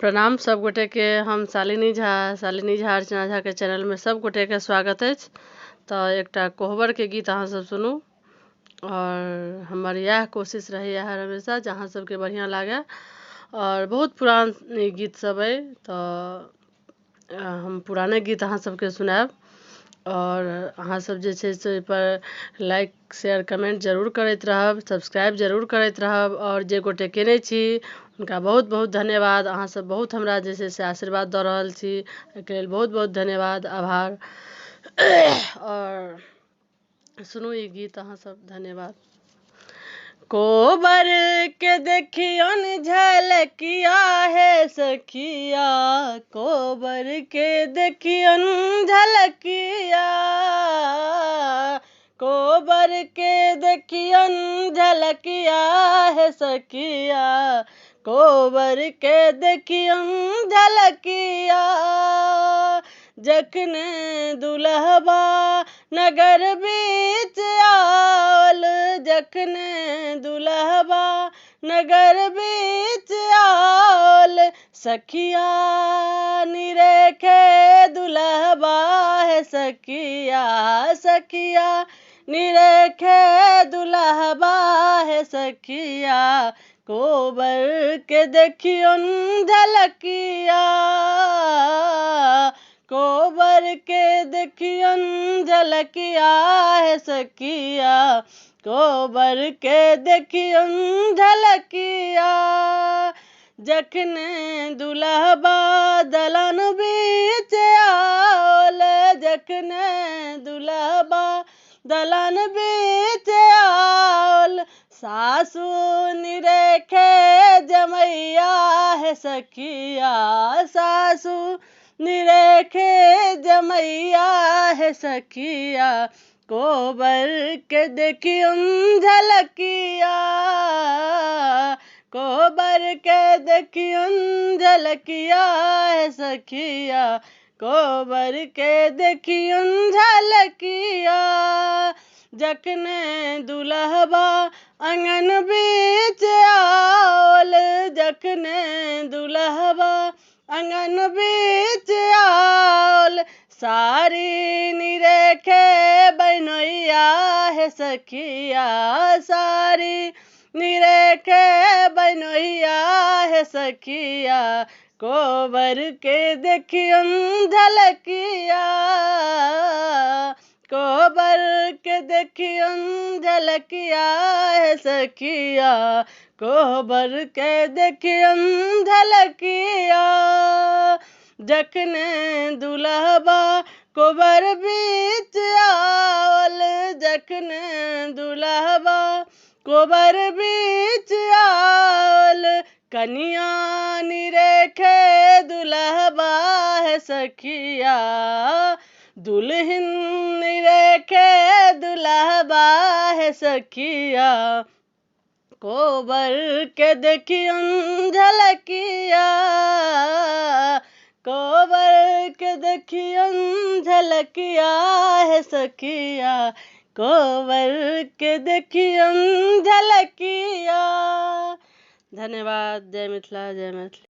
प्रणाम सब गोटे के। हम शालिनी झा अर्चना झा के चैनल में सब गोटे के स्वागत है। तो एकटा कोहबर के गीत अहाँ सब सुनू और हमार यह कोशिश रही है हमेशा जहाँ सबके बढ़िया लागे। और बहुत पुरान गीत सब है तो हम पुराने गीत अहाँ सबके सुनाब और अहाँ सब जे छै से पर लाइक शेयर कमेंट जरूर करते रहब, सब्सक्राइब जरूर करते रहब। और जे गोटे केने छी उनका बहुत बहुत धन्यवाद। अहाँ सब बहुत हमरा जे छै से आशीर्वाद दऽ रहल छी, एहिके लेल बहुत बहुत धन्यवाद, आभार। और सुनू ई गीत अहाँ सब। धन्यवाद। कोबर के देखियन झलकिया है सखिया, कोबर के देखियन झलकिया, कोबर के देखियन झलकिया है सखिया, कोबर के देखियन झलकिया। जखने दुल्हबा नगर बीच आवल, जखने दुल्हबा नगर बीच आवल, सखिया निरेखे दुल्हबा है सखिया, सखिया निरेखे दुल्हबा है सखिया, कोबर के देखियन झलकिया, कोबर के देखियन झलकिया है सखिया, कोबर के देखियन झलकिया। जखने दुल्हबा दलन बीच आवल, जखने दुल्हबा दलन बीच आवल, सासु निरेखे जमैया है सखिया, सासु निरेखे जमैया है सखिया, कोबर के देखियन झलकिया, कोबर के देखियन झलकिया है सखिया, कोबर के देखियन झलकिया। जखने दुल्हबा आंगन बीच आवल, जखने दुल्हबा आंगन बीच आवल, सारी निरेखे बनैया है सखिया, सारी निरेखे बनैया है सखिया, कोबर के देखियन झलकिया, कोबर के देखियन झलकिया है सखिया, कोबर के देखियन झलकिया। जखने दुल्हबा कोबर बीच आवल, जखने दुल्हबा कोबर बीच आवल, कनिया निरेखे दुल्हबा है सखिया, दुल्हन निरेखे दुल्हबा है सखिया, कोबर के देखियन झलकिया, कोबर के देखियन झलकिया है सखिया, कोबर के देखियन झलकिया। धन्यवाद। जय मिथिला, जय मिथिला।